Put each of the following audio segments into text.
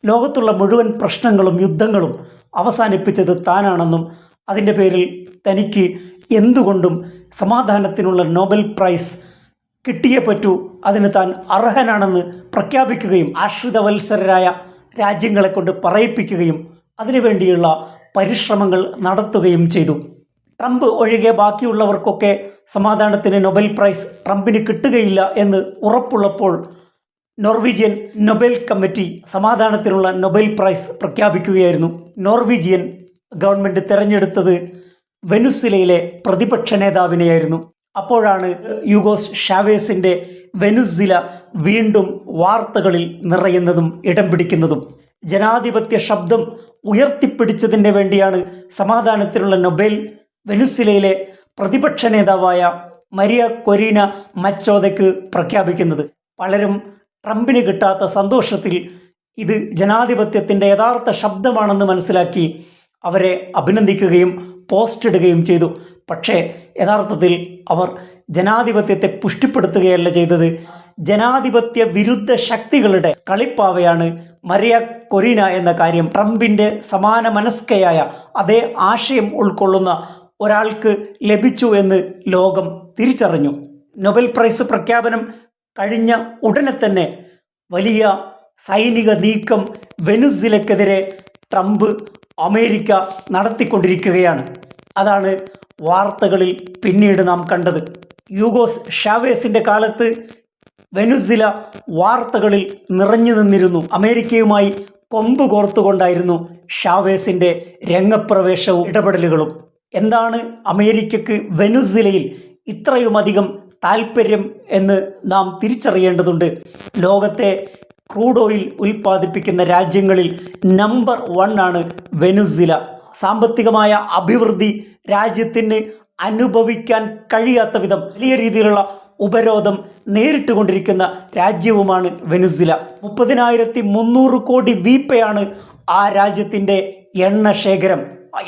ലോകത്തുള്ള മുഴുവൻ പ്രശ്നങ്ങളും യുദ്ധങ്ങളും അവസാനിപ്പിച്ചത് താനാണെന്നും അതിൻ്റെ പേരിൽ തനിക്ക് എന്തുകൊണ്ടും സമാധാനത്തിനുള്ള നോബൽ പ്രൈസ് കിട്ടിയേ പറ്റൂ, അതിന് താൻ അർഹനാണെന്ന് പ്രഖ്യാപിക്കുകയും ആശ്രിതവത്സരരായ രാജ്യങ്ങളെ കൊണ്ട് പറയിപ്പിക്കുകയും അതിനുവേണ്ടിയുള്ള പരിശ്രമങ്ങൾ നടത്തുകയും ചെയ്തു. ട്രംപ് ഒഴികെ ബാക്കിയുള്ളവർക്കൊക്കെ സമാധാനത്തിന് നൊബേൽ പ്രൈസ് ട്രംപിന് കിട്ടുകയില്ല എന്ന് ഉറപ്പുള്ളപ്പോൾ നോർവീജിയൻ നൊബേൽ കമ്മിറ്റി സമാധാനത്തിനുള്ള നൊബേൽ പ്രൈസ് പ്രഖ്യാപിക്കുകയായിരുന്നു. നോർവീജിയൻ ഗവൺമെൻറ് തിരഞ്ഞെടുത്തത് വെനുസിലയിലെ പ്രതിപക്ഷ നേതാവിനെയായിരുന്നു. അപ്പോഴാണ് യൂഗോസ് ഷാവേസിൻ്റെ വെനുസില വീണ്ടും വാർത്തകളിൽ നിറയുന്നതും ഇടം പിടിക്കുന്നതും. ജനാധിപത്യ ശബ്ദം ഉയർത്തിപ്പിടിച്ചതിന് വേണ്ടിയാണ് സമാധാനത്തിനുള്ള നൊബേൽ വെനുസിലയിലെ പ്രതിപക്ഷ നേതാവായ മരിയ കൊരീന മച്ചോദയ്ക്ക് പ്രഖ്യാപിക്കുന്നത്. പലരും ട്രംപിന് കിട്ടാത്ത സന്തോഷത്തിൽ ഇത് ജനാധിപത്യത്തിൻ്റെ യഥാർത്ഥ ശബ്ദമാണെന്ന് മനസ്സിലാക്കി അവരെ അഭിനന്ദിക്കുകയും പോസ്റ്റ് ഇടുകയും ചെയ്തു. പക്ഷേ യഥാർത്ഥത്തിൽ അവർ ജനാധിപത്യത്തെ പുഷ്ടിപ്പെടുത്തുകയല്ല ചെയ്തത്. ജനാധിപത്യ വിരുദ്ധ ശക്തികളുടെ കളിപ്പാവയാണ് മരിയ കൊരീന എന്ന കാര്യം ട്രംപിൻ്റെ സമാന മനസ്കയായ അതേ ആശയം ഉൾക്കൊള്ളുന്ന ഒരാൾക്ക് ലഭിച്ചു എന്ന് ലോകം തിരിച്ചറിഞ്ഞു. നൊബേൽ പ്രൈസ് പ്രഖ്യാപനം കഴിഞ്ഞ ഉടനെ തന്നെ വലിയ സൈനിക നീക്കം വെനുസിലക്കെതിരെ ട്രംപ് അമേരിക്ക നടത്തിക്കൊണ്ടിരിക്കുകയാണ്. അതാണ് വാർത്തകളിൽ പിന്നീട് നാം കണ്ടത്. യൂഗോസ് ഷാവേസിൻ്റെ കാലത്ത് വെനുസില വാർത്തകളിൽ നിറഞ്ഞു നിന്നിരുന്നു. അമേരിക്കയുമായി കൊമ്പ് കോർത്തുകൊണ്ടായിരുന്നു ഷാവേസിൻ്റെ രംഗപ്രവേശവും ഇടപെടലുകളും. എന്താണ് അമേരിക്കക്ക് വെനുസിലയിൽ ഇത്രയുമധികം താൽപ്പര്യം എന്ന് നാം തിരിച്ചറിയേണ്ടതുണ്ട്. ലോകത്തെ ക്രൂഡ് ഓയിൽ ഉൽപ്പാദിപ്പിക്കുന്ന രാജ്യങ്ങളിൽ നമ്പർ 1 ആണ് വെനുസില. സാമ്പത്തികമായ അഭിവൃദ്ധി രാജ്യത്തിന് അനുഭവിക്കാൻ കഴിയാത്ത വിധം വലിയ രീതിയിലുള്ള ഉപരോധം നേരിട്ടുകൊണ്ടിരിക്കുന്ന രാജ്യവുമാണ് വെനുസില. 30,300 കോടി വീപ്പയാണ് ആ രാജ്യത്തിൻ്റെ എണ്ണശേഖരം.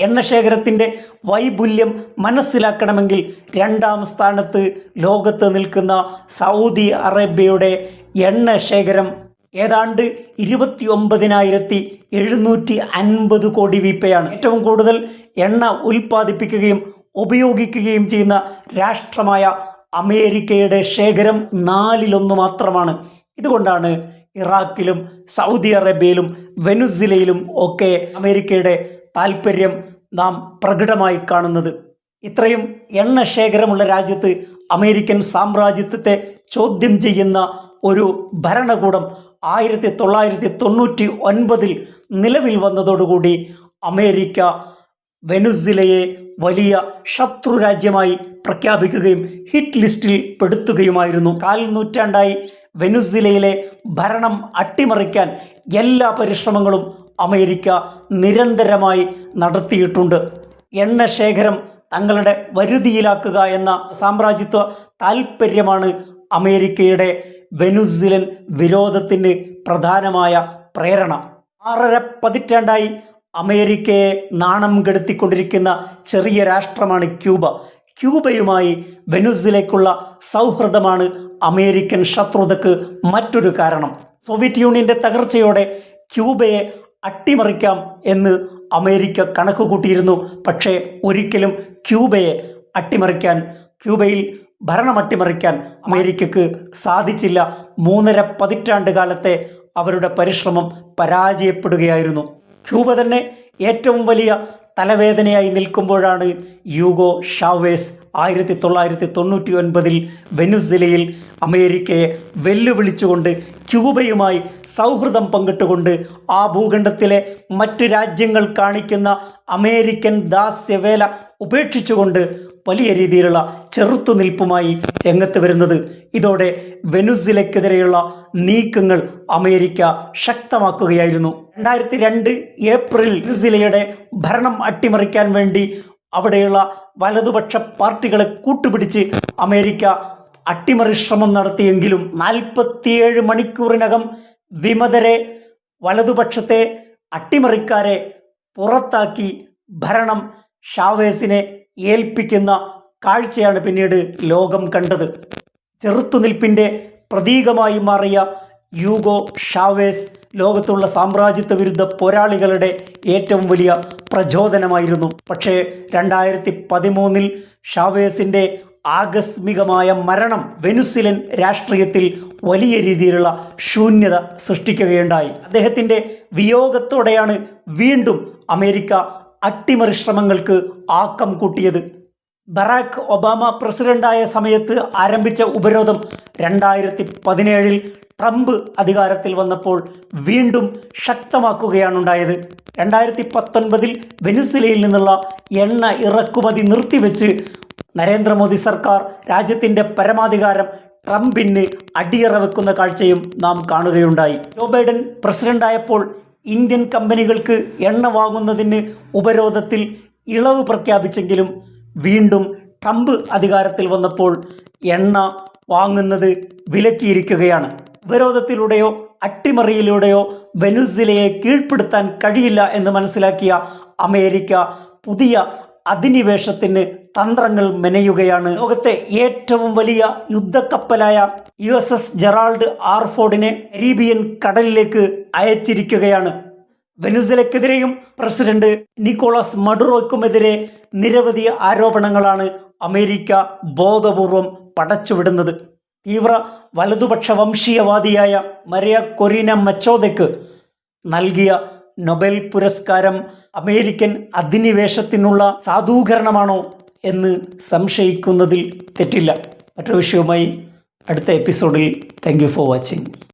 എണ്ണശേഖരത്തിൻ്റെ വൈപുല്യം മനസ്സിലാക്കണമെങ്കിൽ 2ാം സ്ഥാനത്ത് ലോകത്ത് നിൽക്കുന്ന സൗദി അറേബ്യയുടെ എണ്ണശേഖരം ഏതാണ്ട് 29,750 കോടി വീപ്പയാണ്. ഏറ്റവും കൂടുതൽ എണ്ണ ഉൽപ്പാദിപ്പിക്കുകയും ഉപയോഗിക്കുകയും ചെയ്യുന്ന രാഷ്ട്രമായ അമേരിക്കയുടെ ശേഖരം 4/1 മാത്രമാണ്. ഇതുകൊണ്ടാണ് ഇറാഖിലും സൗദി അറേബ്യയിലും വെനുസിലയിലും ഒക്കെ അമേരിക്കയുടെ താൽപ്പര്യം നാം പ്രകടമായി കാണുന്നത്. ഇത്രയും എണ്ണശേഖരമുള്ള രാജ്യത്ത് അമേരിക്കൻ സാമ്രാജ്യത്വത്തെ ചോദ്യം ചെയ്യുന്ന ഒരു ഭരണകൂടം 1999 നിലവിൽ വന്നതോടുകൂടി അമേരിക്ക വെനുസിലയെ വലിയ ശത്രു രാജ്യമായി പ്രഖ്യാപിക്കുകയും ഹിറ്റ് ലിസ്റ്റിൽ പെടുത്തുകയുമായിരുന്നു. 4 നൂറ്റാണ്ടായി വെനുസിലയിലെ ഭരണം അട്ടിമറിക്കാൻ എല്ലാ പരിശ്രമങ്ങളും അമേരിക്ക നിരന്തരമായി നടത്തിയിട്ടുണ്ട്. എണ്ണശേഖരം തങ്ങളുടെ വരുതിയിലാക്കുക എന്ന സാമ്രാജ്യത്വ താൽപ്പര്യമാണ് അമേരിക്കയുടെ വെനുസിലൻ വിരോധത്തിന് പ്രധാനമായ പ്രേരണ. 6.5 പതിറ്റാണ്ടായി അമേരിക്കയെ നാണം കെടുത്തിക്കൊണ്ടിരിക്കുന്ന ചെറിയ രാഷ്ട്രമാണ് ക്യൂബ. ക്യൂബയുമായി വെനുസിലയ്ക്കുള്ള സൗഹൃദമാണ് അമേരിക്കൻ ശത്രുതയ്ക്ക് മറ്റൊരു കാരണം. സോവിയറ്റ് യൂണിയൻ്റെ തകർച്ചയോടെ ക്യൂബയെ അട്ടിമറിക്കാം എന്ന് അമേരിക്ക കണക്ക് കൂട്ടിയിരുന്നു. പക്ഷേ ഒരിക്കലും ക്യൂബയെ ക്യൂബയിൽ ഭരണം അട്ടിമറിക്കാൻ അമേരിക്കക്ക് സാധിച്ചില്ല. 3.5 പതിറ്റാണ്ട് കാലത്തെ അവരുടെ പരിശ്രമം പരാജയപ്പെടുകയായിരുന്നു. ക്യൂബ തന്നെ ഏറ്റവും വലിയ തലവേദനയായി നിൽക്കുമ്പോഴാണ് യൂഗോ ഷാവേസ് 1999 വെനുസിലയിൽ അമേരിക്കയെ വെല്ലുവിളിച്ചുകൊണ്ട് ക്യൂബയുമായി സൗഹൃദം പങ്കിട്ടുകൊണ്ട് ആ ഭൂഖണ്ഡത്തിലെ മറ്റ് രാജ്യങ്ങൾ കാണിക്കുന്ന അമേരിക്കൻ ദാസ്യവേല ഉപേക്ഷിച്ചുകൊണ്ട് വലിയ രീതിയിലുള്ള ചെറുത്തുനിൽപ്പുമായി രംഗത്ത് വരുന്നത്. ഇതോടെ വെനുസിലയ്ക്കെതിരെയുള്ള നീക്കങ്ങൾ അമേരിക്ക ശക്തമാക്കുകയായിരുന്നു. 2002 ഏപ്രിൽ വെനുസിലയുടെ ഭരണം അട്ടിമറിക്കാൻ വേണ്ടി അവിടെയുള്ള വലതുപക്ഷ പാർട്ടികളെ കൂട്ടുപിടിച്ച് അമേരിക്ക അട്ടിമറി ശ്രമം നടത്തിയെങ്കിലും 47 മണിക്കൂറിനകം വിമതരെ, വലതുപക്ഷത്തെ അട്ടിമറിക്കാരെ പുറത്താക്കി ഭരണം ഷാവേസിനെ ഏൽപ്പിക്കുന്ന കാഴ്ചയാണ് പിന്നീട് ലോകം കണ്ടത്. ചെറുത്തുനിൽപ്പിൻ്റെ പ്രതീകമായി മാറിയ യൂഗോ ഷാവേസ് ലോകത്തുള്ള സാമ്രാജ്യത്വ വിരുദ്ധ പോരാളികളുടെ ഏറ്റവും വലിയ പ്രചോദനമായിരുന്നു. പക്ഷേ 2013 ഷാവേസിൻ്റെ ആകസ്മികമായ മരണം വെനുസിലൻ രാഷ്ട്രീയത്തിൽ വലിയ രീതിയിലുള്ള ശൂന്യത സൃഷ്ടിക്കുകയുണ്ടായി. അദ്ദേഹത്തിൻ്റെ വിയോഗത്തോടെയാണ് വീണ്ടും അമേരിക്ക അട്ടിമറി ശ്രമങ്ങൾക്ക് ആക്കം കൂട്ടിയത്. ബറാക്ക് ഒബാമ പ്രസിഡന്റായ സമയത്ത് ആരംഭിച്ച ഉപരോധം 2017 ട്രംപ് അധികാരത്തിൽ വന്നപ്പോൾ വീണ്ടും ശക്തമാക്കുകയാണുണ്ടായത്. 2019 വെനുസിലയിൽ നിന്നുള്ള എണ്ണ ഇറക്കുമതി നിർത്തിവെച്ച് നരേന്ദ്രമോദി സർക്കാർ രാജ്യത്തിൻ്റെ പരമാധികാരം ട്രംപിന് അടിയറ വെക്കുന്ന കാഴ്ചയും നാം കാണുകയുണ്ടായി. ജോ ബൈഡൻ പ്രസിഡന്റായപ്പോൾ ഇന്ത്യൻ കമ്പനികൾക്ക് എണ്ണ വാങ്ങുന്നതിന് ഉപരോധത്തിൽ ഇളവ് പ്രഖ്യാപിച്ചെങ്കിലും വീണ്ടും ട്രംപ് അധികാരത്തിൽ വന്നപ്പോൾ എണ്ണ വാങ്ങുന്നത് വിലക്കിയിരിക്കുകയാണ്. ഉപരോധത്തിലൂടെയോ അട്ടിമറിയിലൂടെയോ വെനുസിലയെ കീഴ്പ്പെടുത്താൻ കഴിയില്ല എന്ന് മനസ്സിലാക്കിയ അമേരിക്ക പുതിയ അധിനിവേശത്തിന് തന്ത്രങ്ങൾ മെനയുകയാണ്. ലോകത്തെ ഏറ്റവും വലിയ യുദ്ധക്കപ്പലായ USS ജെറാൾഡ് ആർ ഫോർഡിനെ കരീബിയൻ കടലിലേക്ക് അയച്ചിരിക്കുകയാണ്. വെനുസിലയ്ക്കെതിരെയും പ്രസിഡന്റ് നിക്കോളാസ് മഡുറോയ്ക്കുമെതിരെ നിരവധി ആരോപണങ്ങളാണ് അമേരിക്ക ബോധപൂർവം പടച്ചുവിടുന്നത്. തീവ്ര വലതുപക്ഷ വംശീയവാദിയായ മരിയ കൊറീന മച്ചോദയ്ക്ക് നൽകിയ നൊബേൽ പുരസ്കാരം അമേരിക്കൻ അധിനിവേശത്തിനുള്ള സാധൂകരണമാണോ എന്ന് സംശയിക്കുന്നതിൽ തെറ്റില്ല. മറ്റൊരു വിഷയവുമായി അടുത്ത എപ്പിസോഡിൽ. Thank you for watching.